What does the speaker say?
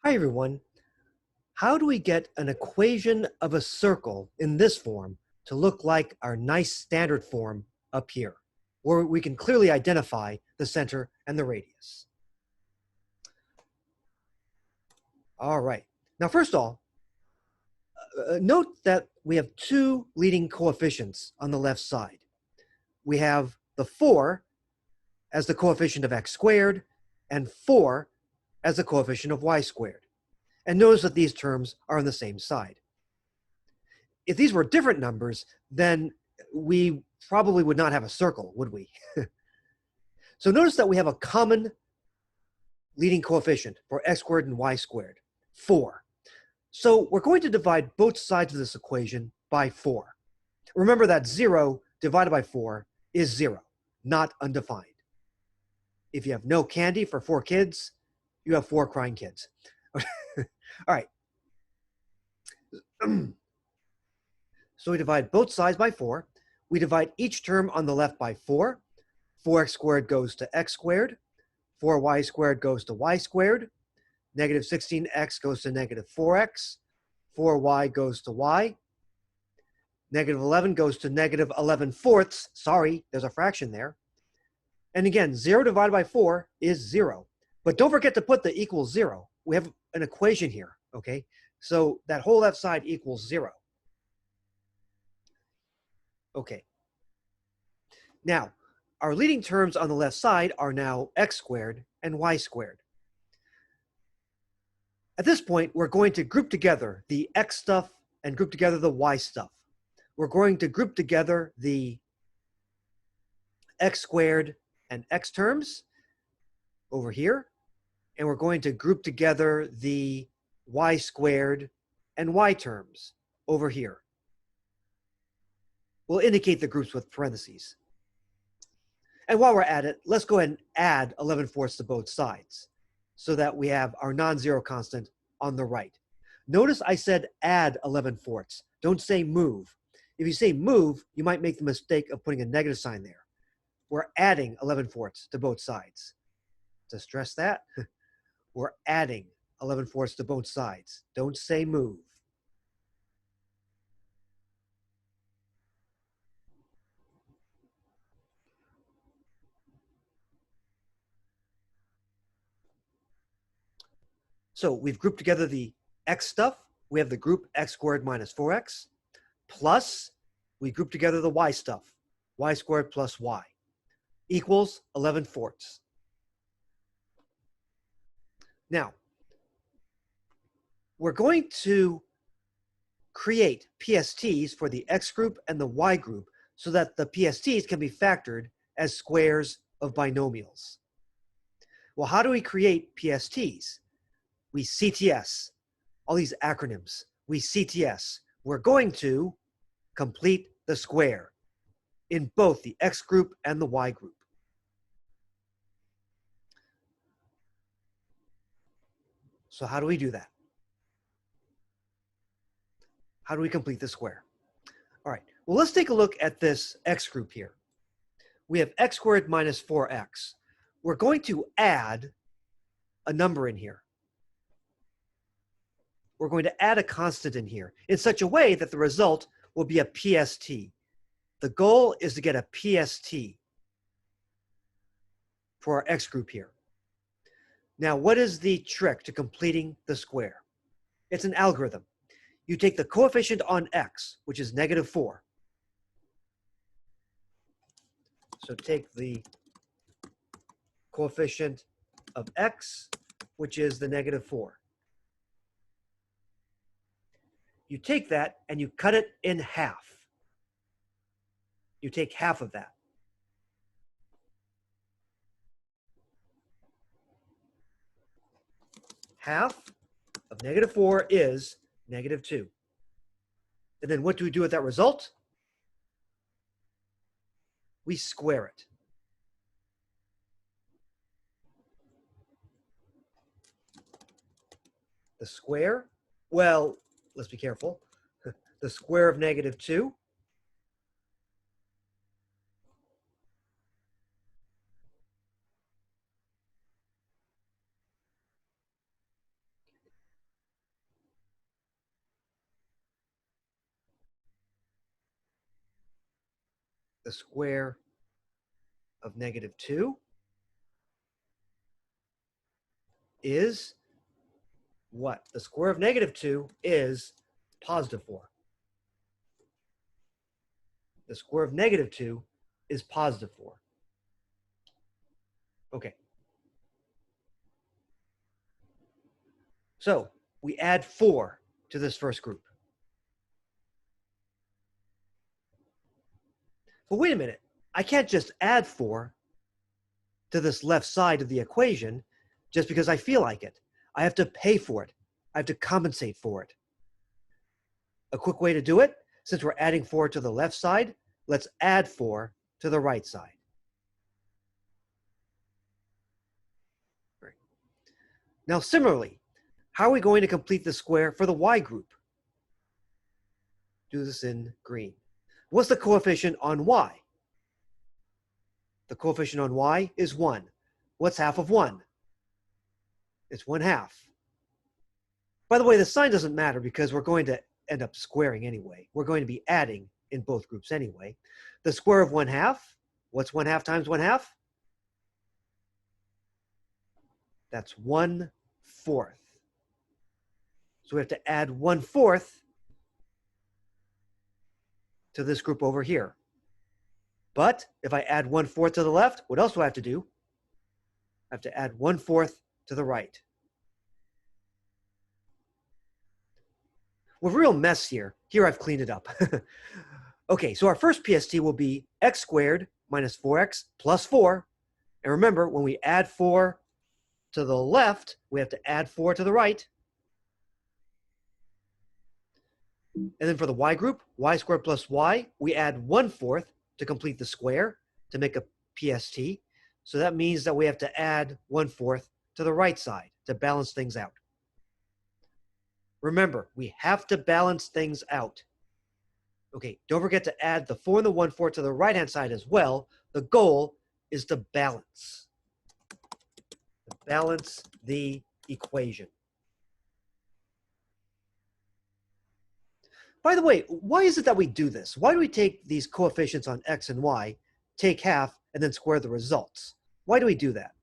Hi everyone. How do we get an equation of a circle in this form to look like our nice standard form up here, where we can clearly identify the center and the radius? All right. Now, first of all, note that we have two leading coefficients on the left side. We have the 4 as the coefficient of x squared and 4 as the coefficient of y squared. And notice that these terms are on the same side. If these were different numbers, then we probably would not have a circle, would we? So notice that we have a common leading coefficient for x squared and y squared, 4. So we're going to divide both sides of this equation by 4. Remember that 0 divided by 4 is 0, not undefined. If you have no candy for 4 kids, you have 4 crying kids. All right. So we divide both sides by 4. We divide each term on the left by 4. 4x squared goes to x squared. 4y squared goes to y squared. Negative 16x goes to negative 4x. 4y goes to y. Negative 11 goes to negative 11 fourths. Sorry, there's a fraction there. And again, 0 divided by 4 is 0. But don't forget to put the equals 0. We have an equation here, okay? So that whole left side equals 0. Okay. Now, our leading terms on the left side are now x squared and y squared. At this point, we're going to group together the x stuff and group together the y stuff. We're going to group together the x squared and x terms over here, and we're going to group together the y squared and y terms over here. We'll indicate the groups with parentheses. And while we're at it, let's go ahead and add 11 fourths to both sides so that we have our non-zero constant on the right. Notice I said add 11 fourths. Don't say move. If you say move, you might make the mistake of putting a negative sign there. We're adding 11 fourths to both sides. To stress that, we're adding 11 fourths to both sides. Don't say move. So we've grouped together the x stuff. We have the group x squared minus 4x, plus we group together the y stuff, y squared plus y, equals 11 fourths. Now, we're going to create PSTs for the x group and the y group so that the PSTs can be factored as squares of binomials. Well, how do we create PSTs? We CTS, all these acronyms. We CTS. We're going to complete the square in both the x group and the y group. So how do we do that? How do we complete the square? All right, well, let's take a look at this x group here. We have x squared minus 4x. We're going to add a number in here. We're going to add a constant in here in such a way that the result will be a PST. The goal is to get a PST for our x group here. Now, what is the trick to completing the square? It's an algorithm. You take the coefficient on x, which is negative 4. So take the coefficient of x, which is the negative 4. You take that and you cut it in half. You take half of that. Half of negative 4 is negative 2. And then what do we do with that result? We square it. The square, well, let's be careful. The square of negative 2 the square of negative 2 is what? The square of negative 2 is positive 4. The square of negative 2 is positive 4. Okay. So we add 4 to this first group. But wait a minute. I can't just add 4 to this left side of the equation just because I feel like it. I have to pay for it. I have to compensate for it. A quick way to do it, since we're adding 4 to the left side, let's add 4 to the right side. Right. Now, similarly, how are we going to complete the square for the y group? Do this in green. What's the coefficient on y? The coefficient on y is 1. What's half of 1? It's 1/2. By the way, the sign doesn't matter because we're going to end up squaring anyway. We're going to be adding in both groups anyway. The square of 1/2, what's 1/2 times 1/2? That's 1/4. So we have to add 1/4 to this group over here. But if I add 1/4 to the left, what else do I have to do? I have to add 1/4 to the right. We're a real mess here. Here I've cleaned it up. Okay, so our first PST will be x squared minus 4x plus 4. And remember, when we add 4 to the left, we have to add 4 to the right. And then for the y group, y squared plus y, we add 1/4 to complete the square to make a PST. So that means that we have to add 1/4 to the right side to balance things out. Remember, we have to balance things out. Okay, don't forget to add the 4 and the 1/4 to the right-hand side as well. The goal is to balance. Balance the equation. By the way, why is it that we do this? Why do we take these coefficients on x and y, take half, and then square the results? Why do we do that?